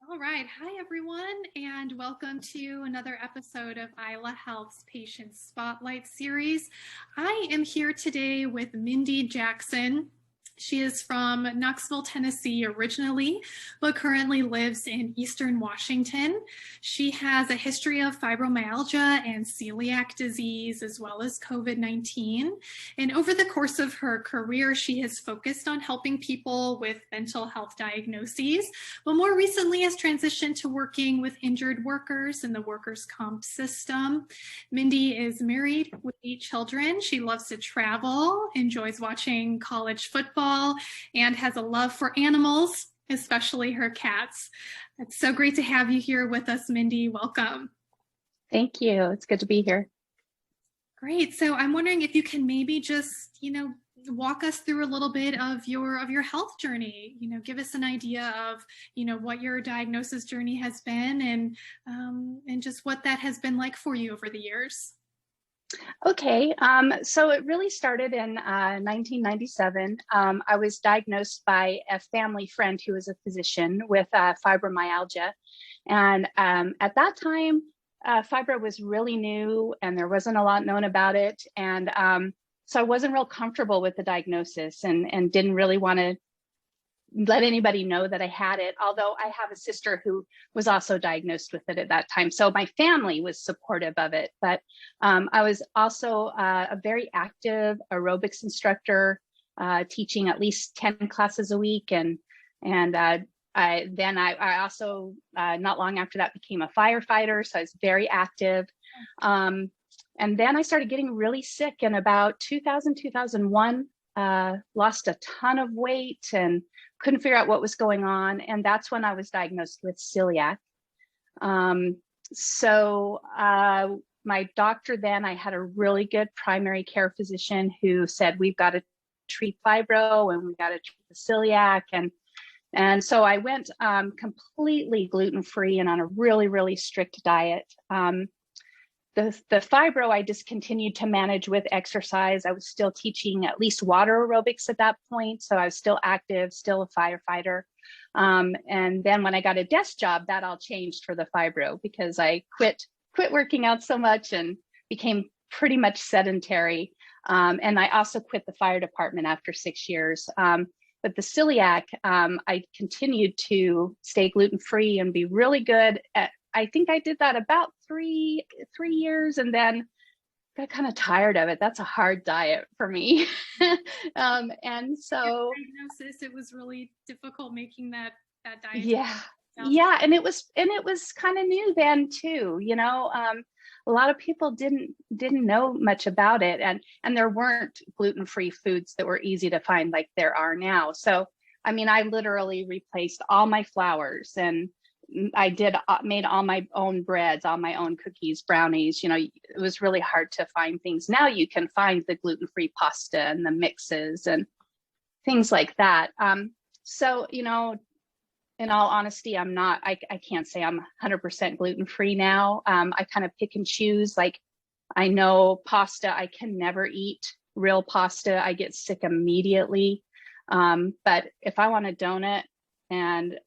All right. Hi, everyone, and welcome to another episode of Aila Health's Patient Spotlight series. I am here today with Mindy Jackson. She is from Knoxville, Tennessee originally, but currently lives in Eastern Washington. She has a history of fibromyalgia and celiac disease, as well as COVID-19. And over the course of her career, she has focused on helping people with mental health diagnoses, but more recently has transitioned to working with injured workers in the workers' comp system. Mindy is married with 8 children. She loves to travel, enjoys watching college football, and has a love for animals, especially her cats. It's so great to have you here with us, Mindy. Welcome. Thank you. It's good to be here. Great. So I'm wondering if you can maybe just, walk us through a little bit of your health journey. Give us an idea of, what your diagnosis journey has been and just what that has been like for you over the years. Okay, so it really started in 1997. I was diagnosed by a family friend who was a physician with fibromyalgia. And at that time, fibro was really new and there wasn't a lot known about it. And so I wasn't real comfortable with the diagnosis and didn't really want to let anybody know that I had it, although I have a sister who was also diagnosed with it at that time. So my family was supportive of it, but I was also a very active aerobics instructor, teaching at least 10 classes a week. And I also, not long after that, became a firefighter. So I was very active. And then I started getting really sick in about 2001, lost a ton of weight and couldn't figure out what was going on. And that's when I was diagnosed with celiac. So my doctor then, I had a really good primary care physician who said, we've got to treat fibro and we've got to treat the celiac. And so I went completely gluten-free and on a really, really strict diet. The fibro I just continued to manage with exercise. I was still teaching at least water aerobics at that point. So I was still active, still a firefighter. And then when I got a desk job, that all changed for the fibro because I quit working out so much and became pretty much sedentary. And I also quit the fire department after 6 years. But the celiac, I continued to stay gluten-free and be really good at. I think I did that about three years and then got kind of tired of it. That's a hard diet for me. And so diagnosis, it was really difficult making that diet. Yeah. And it was kind of new then too, a lot of people didn't know much about it and there weren't gluten-free foods that were easy to find like there are now. So, I mean, I literally replaced all my flours and I made all my own breads, all my own cookies, brownies. It was really hard to find things. Now you can find the gluten-free pasta and the mixes and things like that. So, in all honesty, I can't say I'm 100% gluten-free now. I kind of pick and choose. Like I know pasta, I can never eat real pasta. I get sick immediately. But if I want a donut and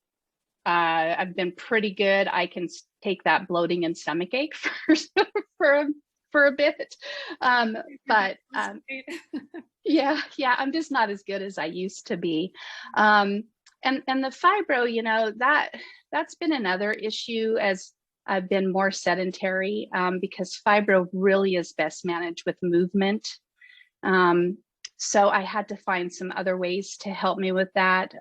I've been pretty good. I can take that bloating and stomach ache for a bit. But yeah, I'm just not as good as I used to be. And the fibro, that's been another issue as I've been more sedentary because fibro really is best managed with movement. So I had to find some other ways to help me with that.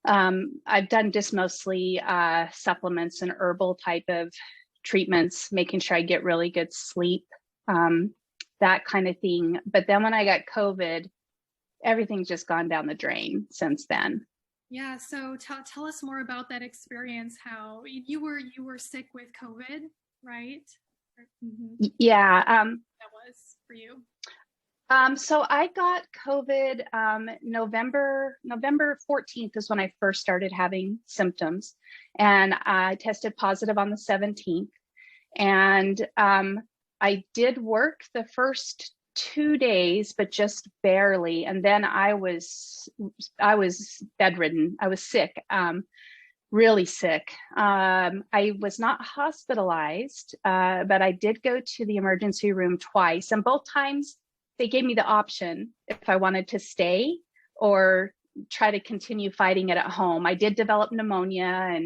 I've done just mostly supplements and herbal type of treatments, making sure I get really good sleep, that kind of thing. But then when I got COVID, everything's just gone down the drain since then. Yeah. So tell us more about that experience. How you were sick with COVID, right? Mm-hmm. Yeah. That was for you. So I got COVID November 14th is when I first started having symptoms, and I tested positive on the 17th. And I did work the first 2 days, but just barely. And then I was bedridden. I was sick, really sick. I was not hospitalized, but I did go to the emergency room twice. And both times they gave me the option if I wanted to stay or try to continue fighting it at home. I did develop pneumonia,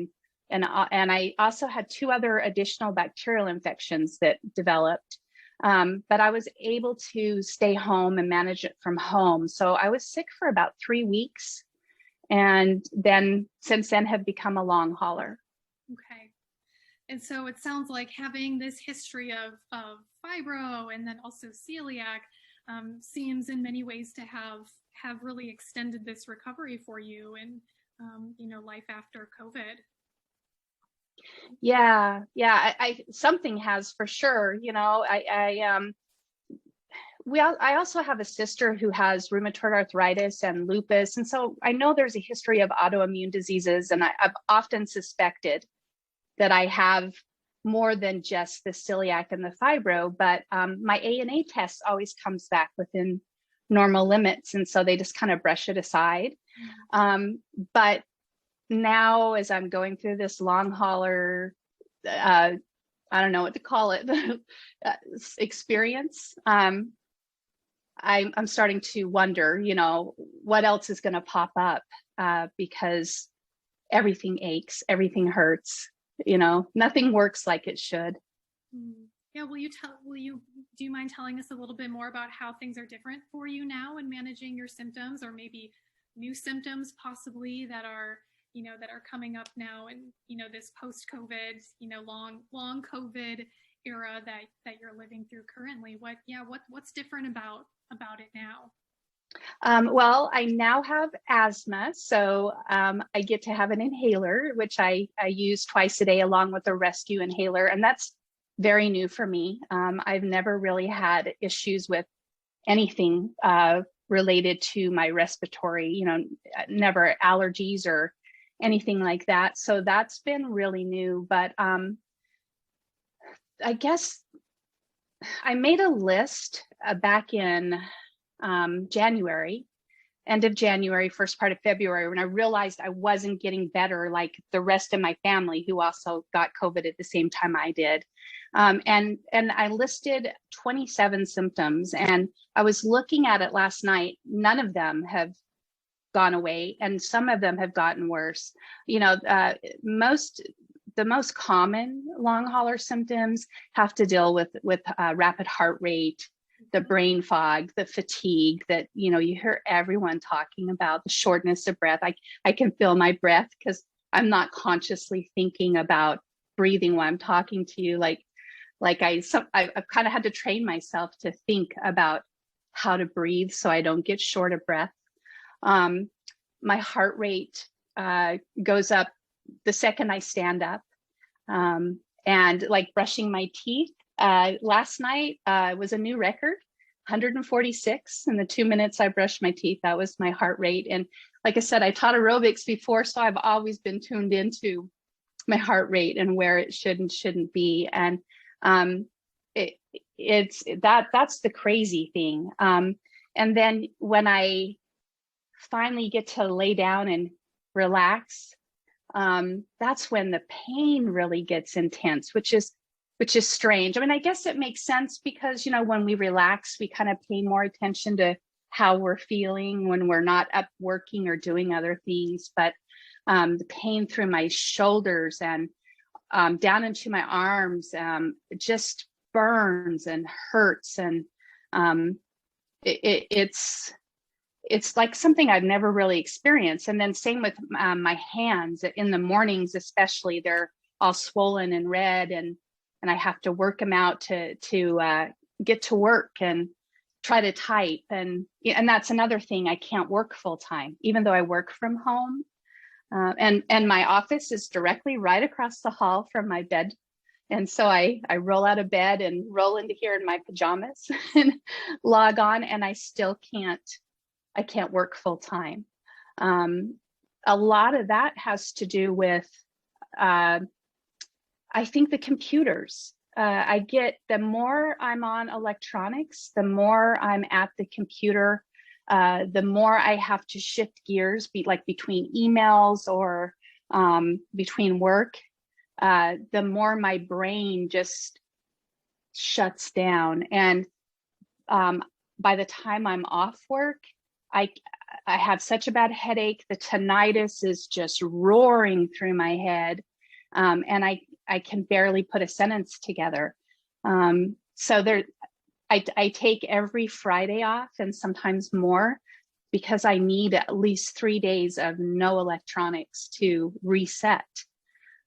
and I also had 2 other additional bacterial infections that developed. But I was able to stay home and manage it from home. So I was sick for about 3 weeks, and then since then have become a long hauler. Okay. And so it sounds like having this history of fibro and then also celiac seems in many ways to have really extended this recovery for you and life after COVID. Yeah, I something has for sure. I also have a sister who has rheumatoid arthritis and lupus, and so I know there's a history of autoimmune diseases, and I've often suspected that I have more than just the celiac and the fibro, but my ANA test always comes back within normal limits, and so they just kind of brush it aside. But now, as I'm going through this long hauler, I don't know what to call it, experience, I'm starting to wonder, what else is going to pop up, because everything aches, everything hurts, nothing works like it should. Yeah, do you mind telling us a little bit more about how things are different for you now in managing your symptoms, or maybe new symptoms possibly that are coming up now and, this post-COVID, long COVID era that you're living through currently? What's different about it now? Well, I now have asthma, so I get to have an inhaler, which I use twice a day along with a rescue inhaler, and that's very new for me. I've never really had issues with anything related to my respiratory, never allergies or anything like that. So that's been really new. But I guess I made a list back in January, end of January, first part of February, when I realized I wasn't getting better like the rest of my family who also got COVID at the same time I did. And I listed 27 symptoms, and I was looking at it last night. None of them have gone away, and some of them have gotten worse. The most common long hauler symptoms have to deal with rapid heart rate, the brain fog, the fatigue that you hear everyone talking about, the shortness of breath. I can feel my breath because I'm not consciously thinking about breathing while I'm talking to you. I've kind of had to train myself to think about how to breathe so I don't get short of breath. My heart rate goes up the second I stand up, and like brushing my teeth. Last night was a new record, 146 in the 2 minutes I brushed my teeth. That was my heart rate. And like I said, I taught aerobics before, so I've always been tuned into my heart rate and where it should and shouldn't be. And that's the crazy thing. And then when I finally get to lay down and relax, that's when the pain really gets intense, which is strange. I mean, I guess it makes sense because, when we relax, we kind of pay more attention to how we're feeling when we're not up working or doing other things. But the pain through my shoulders and down into my arms, it just burns and hurts. And it's like something I've never really experienced. And then same with my hands. In the mornings, especially, they're all swollen and red, and I have to work them out to get to work and try to type. And that's another thing. I can't work full time, even though I work from home. And my office is directly right across the hall from my bed. And so I roll out of bed and roll into here in my pajamas and log on, and I still can't work full time. A lot of that has to do with, I think, the computers. I get, the more I'm on electronics, the more I'm at the computer, the more I have to shift gears, between emails or between work, the more my brain just shuts down. And by the time I'm off work, I I have such a bad headache. The tinnitus is just roaring through my head, and I can barely put a sentence together. So I take every Friday off and sometimes more because I need at least 3 days of no electronics to reset.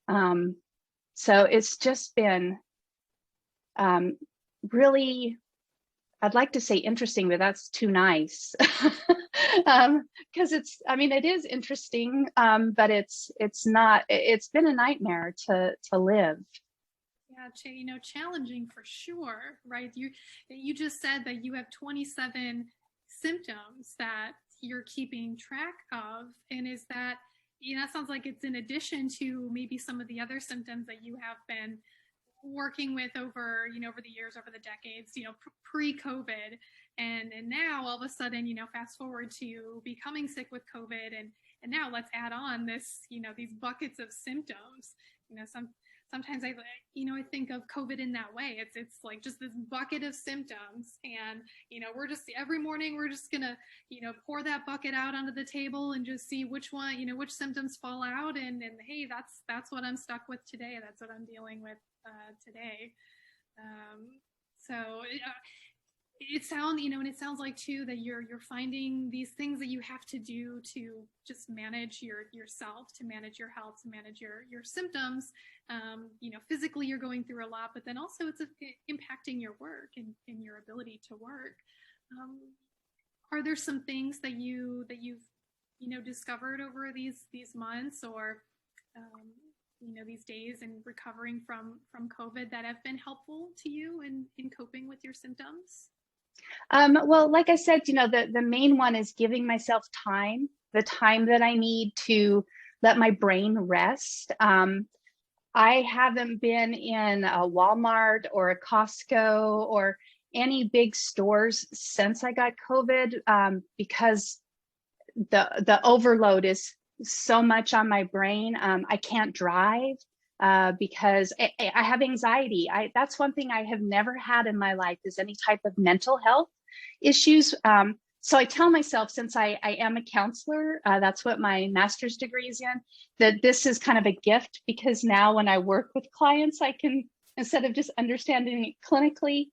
So it's just been really, I'd like to say interesting, but that's too nice. Because it is interesting, but it's not, it's been a nightmare to live. Yeah, challenging for sure, right? You just said that you have 27 symptoms that you're keeping track of, and is that, it sounds like it's in addition to maybe some of the other symptoms that you have been working with over the years, over the decades, pre-COVID, and now all of a sudden, fast forward to becoming sick with COVID, and now let's add on this, these buckets of symptoms. Sometimes I think of COVID in that way. It's like just this bucket of symptoms, and we're just, every morning we're just gonna pour that bucket out onto the table and just see which one, which symptoms fall out, and hey, that's what I'm stuck with today. That's what I'm dealing with today. So it sounds, and it sounds like too that you're finding these things that you have to do to just manage yourself, to manage your health, to manage your symptoms. Physically you're going through a lot, but then also it's impacting your work and your ability to work. Are there some things that you've discovered over these months, or these days and recovering from COVID, that have been helpful to you in coping with your symptoms? Well, like I said, the main one is giving myself time, the time that I need to let my brain rest. I haven't been in a Walmart or a Costco or any big stores since I got COVID, because the overload is so much on my brain. I can't drive because I have anxiety. That's one thing I have never had in my life, is any type of mental health issues. So I tell myself, since I am a counselor, that's what my master's degree is in, that this is kind of a gift, because now when I work with clients, I can, instead of just understanding it clinically,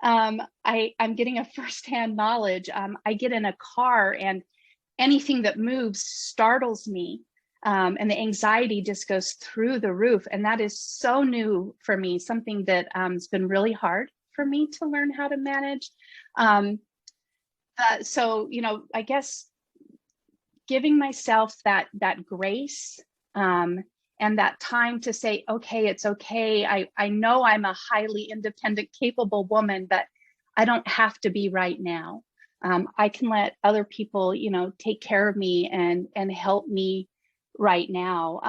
I'm getting a firsthand knowledge. I get in a car and anything that moves startles me, and the anxiety just goes through the roof. And that is so new for me, something that has been really hard for me to learn how to manage. So, I guess giving myself that grace, and that time to say, okay, it's okay. I know I'm a highly independent, capable woman, but I don't have to be right now. I can let other people, take care of me and help me right now.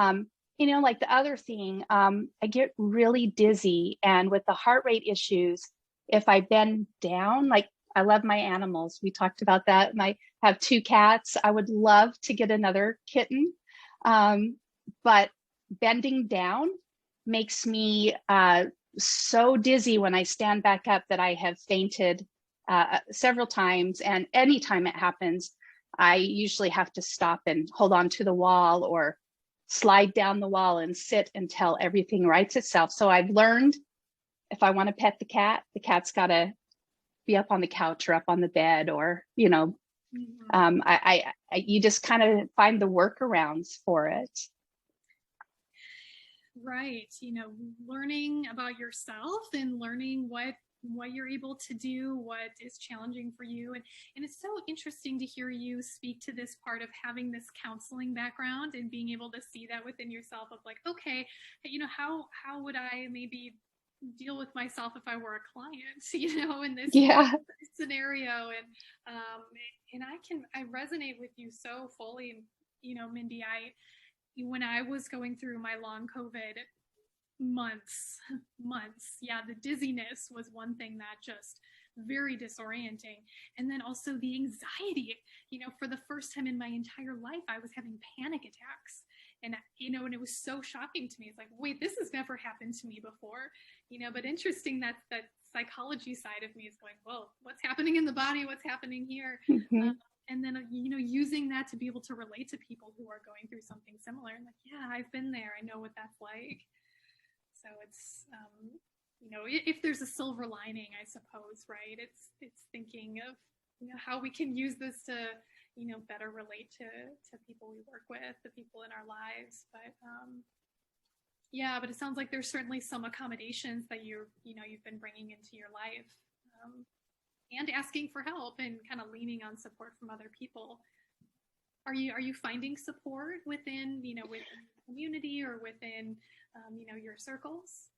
Like the other thing, I get really dizzy, and with the heart rate issues, if I bend down, like, I love my animals. We talked about that. And I have 2 cats. I would love to get another kitten. But bending down makes me so dizzy when I stand back up that I have fainted several times. And anytime it happens, I usually have to stop and hold on to the wall or slide down the wall and sit until everything rights itself. So I've learned, if I want to pet the cat's got to be up on the couch or up on the bed, or, Mm-hmm. You just kind of find the workarounds for it. Right. Learning about yourself and learning what you're able to do, what is challenging for you. And it's so interesting to hear you speak to this part of having this counseling background and being able to see that within yourself, of like, okay, how would I maybe deal with myself if I were a client, in this scenario. And I resonate with you so fully. Mindy, when I was going through my long COVID, months. Yeah, the dizziness was one thing that just very disorienting. And then also the anxiety, for the first time in my entire life, I was having panic attacks. And, and it was so shocking to me. It's like, wait, this has never happened to me before, but interesting that psychology side of me is going, well, what's happening in the body? What's happening here? Mm-hmm. And then, using that to be able to relate to people who are going through something similar. And like, yeah, I've been there. I know what that's like. So it's, if there's a silver lining, I suppose, right? It's thinking of, how we can use this to, better relate to people we work with, the people in our lives. But yeah, but it sounds like there's certainly some accommodations that you've been bringing into your life, and asking for help and kind of leaning on support from other people. Are you finding support within, within the community or within, your circles?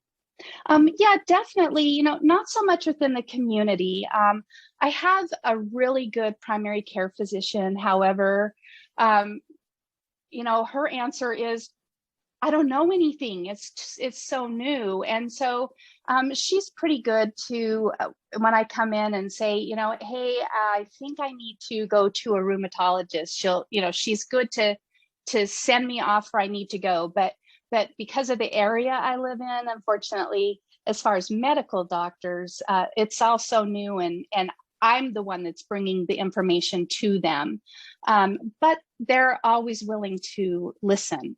Yeah, definitely. Not so much within the community. I have a really good primary care physician. However, her answer is, I don't know anything. It's so new. And so she's pretty good to, when I come in and say, hey, I think I need to go to a rheumatologist. She's good to send me off where I need to go. But because of the area I live in, unfortunately, as far as medical doctors, it's all so new, and I'm the one that's bringing the information to them. But they're always willing to listen.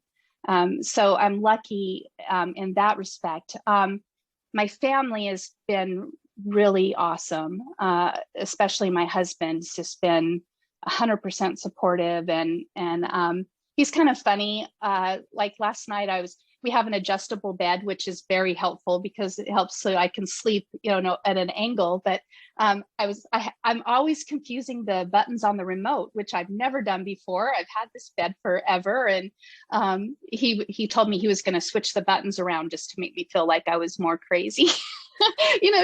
So I'm lucky in that respect. My family has been really awesome, especially my husband's just been 100% supportive, and he's kind of funny. Like last night, we have an adjustable bed, which is very helpful because it helps so I can sleep, at an angle. But I'm always confusing the buttons on the remote, which I've never done before. I've had this bed forever, and he told me he was going to switch the buttons around just to make me feel like I was more crazy.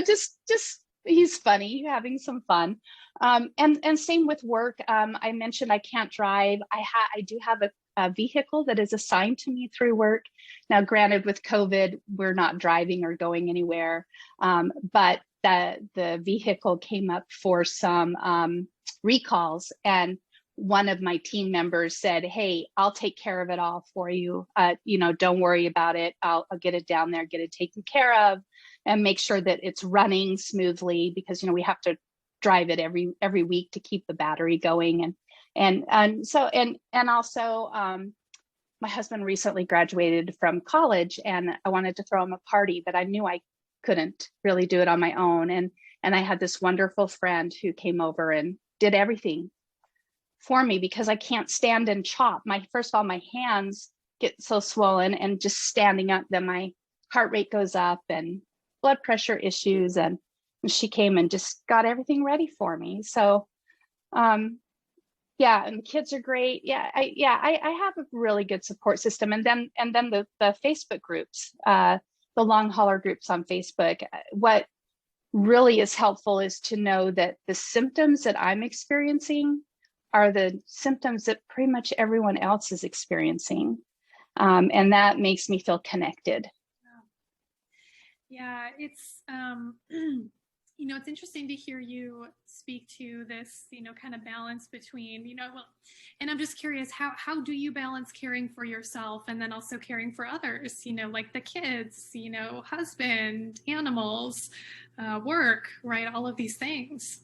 Just he's funny, having some fun. And same with work. I mentioned I can't drive. I do have a vehicle that is assigned to me through work. Now, granted, with COVID, we're not driving or going anywhere, but the vehicle came up for some recalls, and one of my team members said, hey, I'll take care of it all for you. Don't worry about it. I'll get it down there, get it taken care of, and make sure that it's running smoothly, because, we have to drive it every week to keep the battery going. And also, my husband recently graduated from college, and I wanted to throw him a party, but I knew I couldn't really do it on my own. And I had this wonderful friend who came over and did everything for me, because I can't stand and chop. First of all, my hands get so swollen, and just standing up, then my heart rate goes up and blood pressure issues. And she came and just got everything ready for me. So, yeah, and the kids are great. Yeah, I have a really good support system. And then the Facebook groups, the long hauler groups on Facebook. What really is helpful is to know that the symptoms that I'm experiencing are the symptoms that pretty much everyone else is experiencing. And that makes me feel connected. Yeah, it's, it's interesting to hear you speak to this, kind of balance between, and I'm just curious, how do you balance caring for yourself and then also caring for others, like the kids, husband, animals, work, right? All of these things.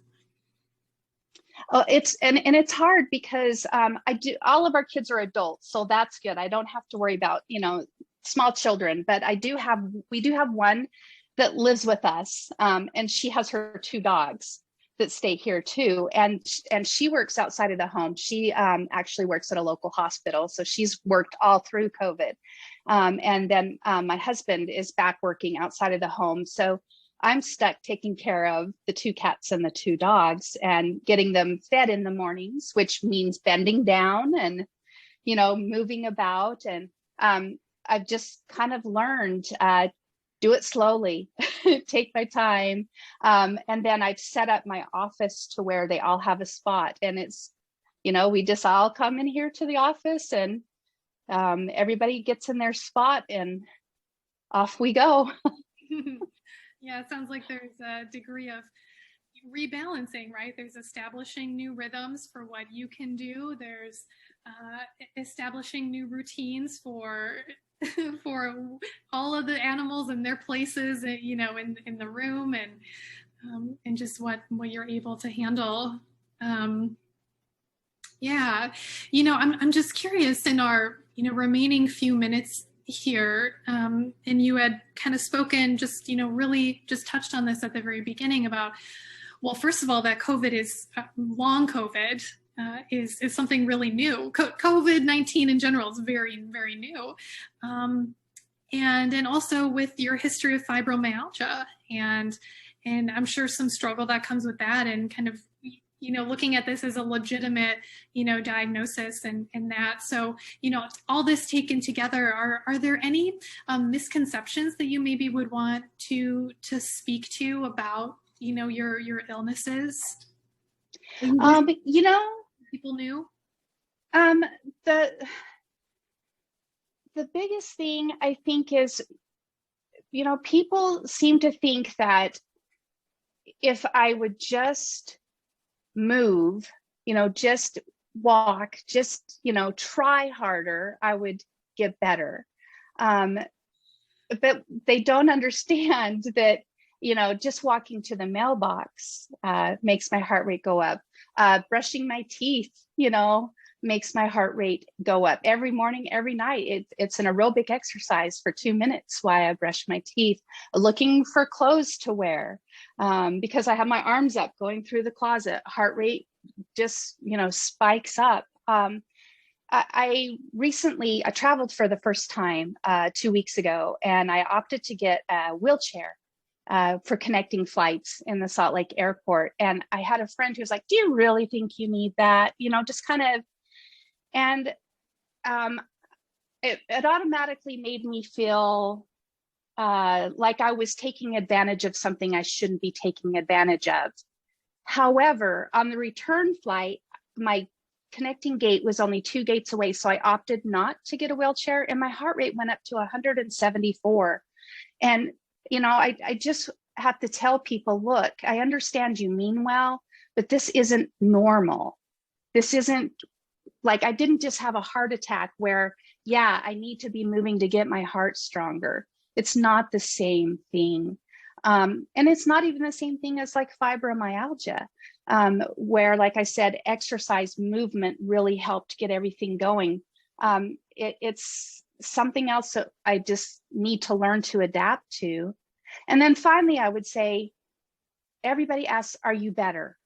Oh, it's hard because all of our kids are adults, so that's good. I don't have to worry about, small children, but we do have one that lives with us, and she has her two dogs that stay here too. And she works outside of the home. She actually works at a local hospital, so she's worked all through COVID. And then my husband is back working outside of the home, so I'm stuck taking care of the two cats and the two dogs and getting them fed in the mornings, which means bending down and, moving about. And I've just kind of learned, do it slowly, take my time. And then I've set up my office to where they all have a spot. And it's, we just all come in here to the office, and everybody gets in their spot, and off we go. Yeah, it sounds like there's a degree of rebalancing, right? There's establishing new rhythms for what you can do. There's establishing new routines for for all of the animals and their places, in the room, and just what you're able to handle. Yeah, I'm just curious in our remaining few minutes here, and you had kind of spoken, just really just touched on this at the very beginning about, well, first of all, that COVID is long COVID is something really new. COVID-19 in general is very, very new. And also with your history of fibromyalgia and I'm sure some struggle that comes with that, and kind of, looking at this as a legitimate, diagnosis and that. So, all this taken together, are there any misconceptions that you maybe would want to speak to about, your illnesses? People knew? The biggest thing I think is, people seem to think that if I would just move, just walk, just, try harder, I would get better. But they don't understand that, just walking to the mailbox makes my heart rate go up. Brushing my teeth, makes my heart rate go up. Every morning, every night, it's an aerobic exercise for 2 minutes while I brush my teeth. Looking for clothes to wear, because I have my arms up going through the closet, heart rate just, spikes up. I recently traveled for the first time 2 weeks ago, and I opted to get a wheelchair for connecting flights in the Salt Lake airport. And I had a friend who was like, do you really think you need that? Just kind of, and it automatically made me feel like I was taking advantage of something I shouldn't be taking advantage of. However, on the return flight, my connecting gate was only 2 gates away, so I opted not to get a wheelchair, and my heart rate went up to 174. And I just have to tell people, look, I understand you mean well, but this isn't normal. This isn't like, I didn't just have a heart attack where, yeah, I need to be moving to get my heart stronger. It's not the same thing. And it's not even the same thing as like fibromyalgia, where, like I said, exercise, movement really helped get everything going. It's something else that I just need to learn to adapt to. And then finally, I would say, everybody asks, are you better?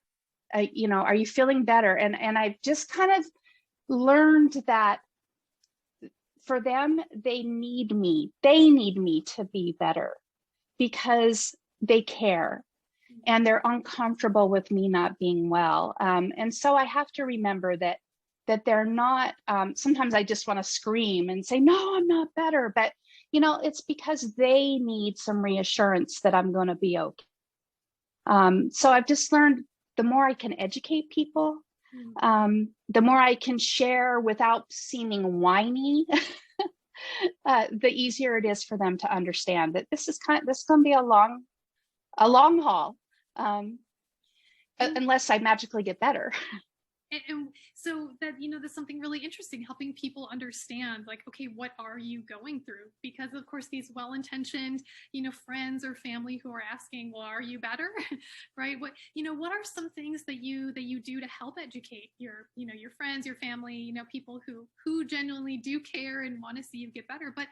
Are you feeling better? And I've just kind of learned that for them, they need me to be better because they care and they're uncomfortable with me not being well. And so I have to remember that they're not, sometimes I just want to scream and say, no, I'm not better. But, it's because they need some reassurance that I'm going to be okay. So I've just learned the more I can educate people, the more I can share without seeming whiny, the easier it is for them to understand that this is going to be a long haul, unless I magically get better. And so that, there's something really interesting, helping people understand, like, okay, what are you going through? Because of course, these well-intentioned, friends or family who are asking, well, are you better? Right? What are some things that you do to help educate your friends, your family, people who genuinely do care and want to see you get better, but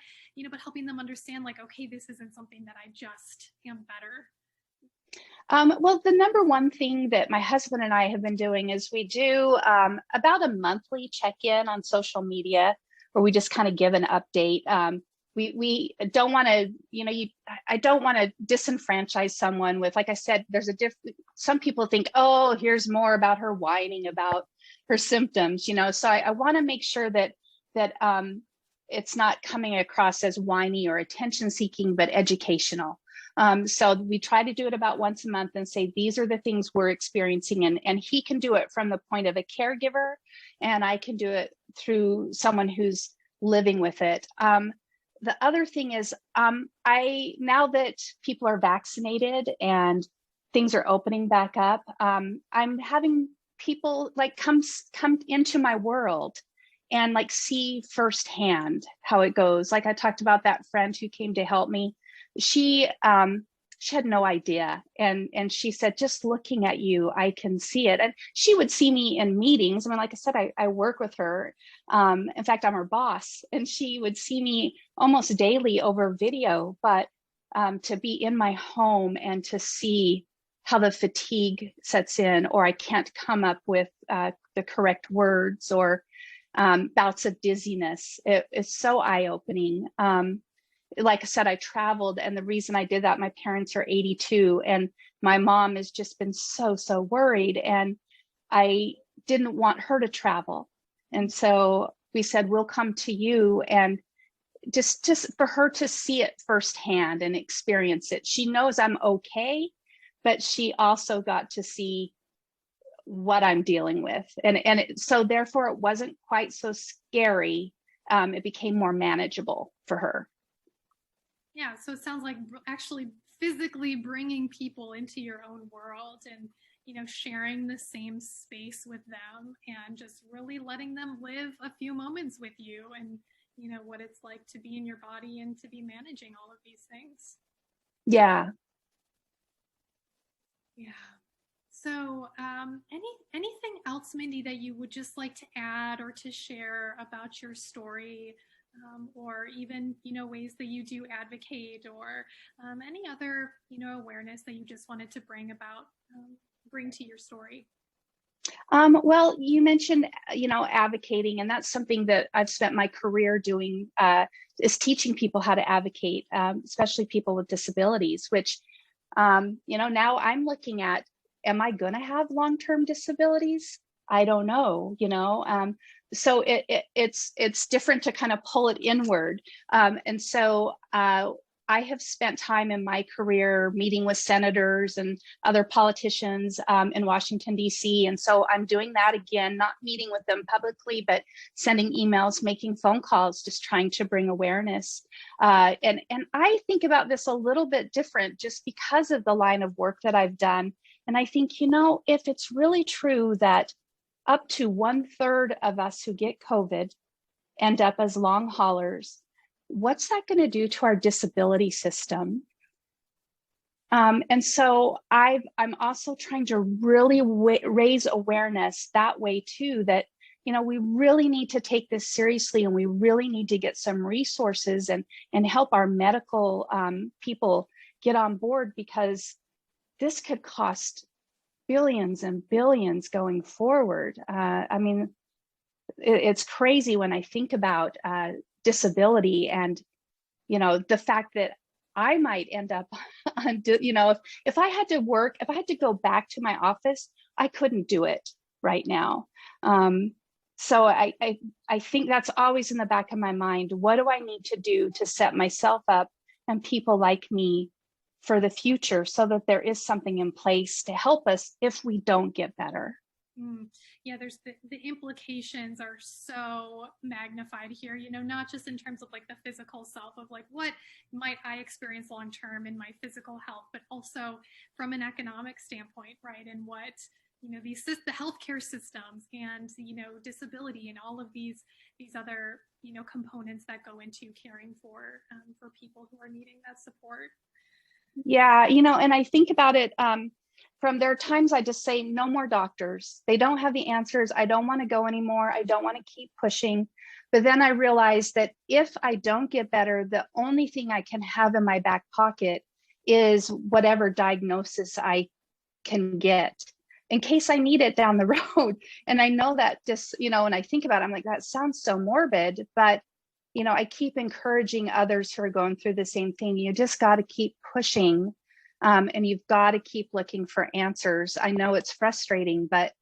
helping them understand, like, okay, this isn't something that I just am better. Well, the number one thing that my husband and I have been doing is we do about a monthly check-in on social media where we just kind of give an update. We don't want to, I don't want to disenfranchise someone with, like I said, there's some people think, oh, here's more about her whining about her symptoms, so I want to make sure that it's not coming across as whiny or attention seeking, but educational. So we try to do it about once a month and say, these are the things we're experiencing. And he can do it from the point of a caregiver, and I can do it through someone who's living with it. the other thing is, now that people are vaccinated and things are opening back up, I'm having people like come into my world and like see firsthand how it goes. Like I talked about that friend who came to help me. She had no idea. And she said, just looking at you, I can see it. And she would see me in meetings. I mean, like I said, I work with her. In fact, I'm her boss, and she would see me almost daily over video, but to be in my home and to see how the fatigue sets in, or I can't come up with the correct words, or bouts of dizziness. It's so eye-opening. Like I said, I traveled, and the reason I did that, my parents are 82, and my mom has just been so worried, and I didn't want her to travel. And so we said, we'll come to you, and just for her to see it firsthand and experience it. She knows I'm okay, but she also got to see what I'm dealing with. So therefore it wasn't quite so scary. It became more manageable for her. Yeah, so it sounds like actually physically bringing people into your own world and, sharing the same space with them and just really letting them live a few moments with you and, what it's like to be in your body and to be managing all of these things. Yeah. Yeah. So anything else, Mindy, that you would just like to add or to share about your story? Or even, ways that you do advocate, or any other, awareness that you just wanted to bring to your story? Well, you mentioned, advocating, and that's something that I've spent my career doing, is teaching people how to advocate, especially people with disabilities, which, now I'm looking at, am I going to have long-term disabilities? I don't know, so it's different to kind of pull it inward. And so I have spent time in my career meeting with senators and other politicians in Washington, D.C. And so I'm doing that again, not meeting with them publicly, but sending emails, making phone calls, just trying to bring awareness. And I think about this a little bit different just because of the line of work that I've done. And I think, if it's really true that up to 1/3 of us who get COVID end up as long haulers, what's that going to do to our disability system? And so I'm also trying to really raise awareness that way too, that, we really need to take this seriously, and we really need to get some resources and help our medical people get on board, because this could cost billions and billions going forward. I mean, it's crazy when I think about disability and, the fact that I might end up on, if I had to work, if I had to go back to my office, I couldn't do it right now. So I think that's always in the back of my mind. What do I need to do to set myself up and people like me for the future, so that there is something in place to help us if we don't get better? Yeah, there's the implications are so magnified here, not just in terms of like the physical self of like, what might I experience long term in my physical health, but also from an economic standpoint, right? And what, the healthcare systems and, disability and all of these other, components that go into caring for people who are needing that support. Yeah, and I think about it, from there are times I just say, no more doctors. They don't have the answers. I don't want to go anymore. I don't want to keep pushing. But then I realize that if I don't get better, the only thing I can have in my back pocket is whatever diagnosis I can get in case I need it down the road. And I know that just, when I think about it, I'm like, that sounds so morbid, but I keep encouraging others who are going through the same thing. You just got to keep pushing, and you've got to keep looking for answers. I know it's frustrating, but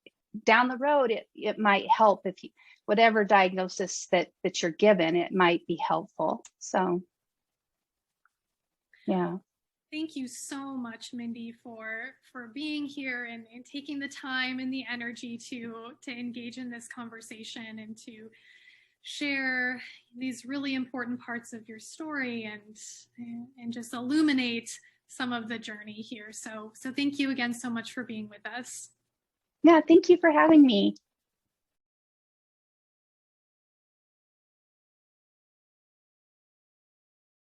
down the road, it might help if you, whatever diagnosis that you're given, it might be helpful. So, yeah. Thank you so much, Mindy, for being here and taking the time and the energy to engage in this conversation and to share these really important parts of your story and just illuminate some of the journey here. So thank you again so much for being with us. Yeah, thank you for having me.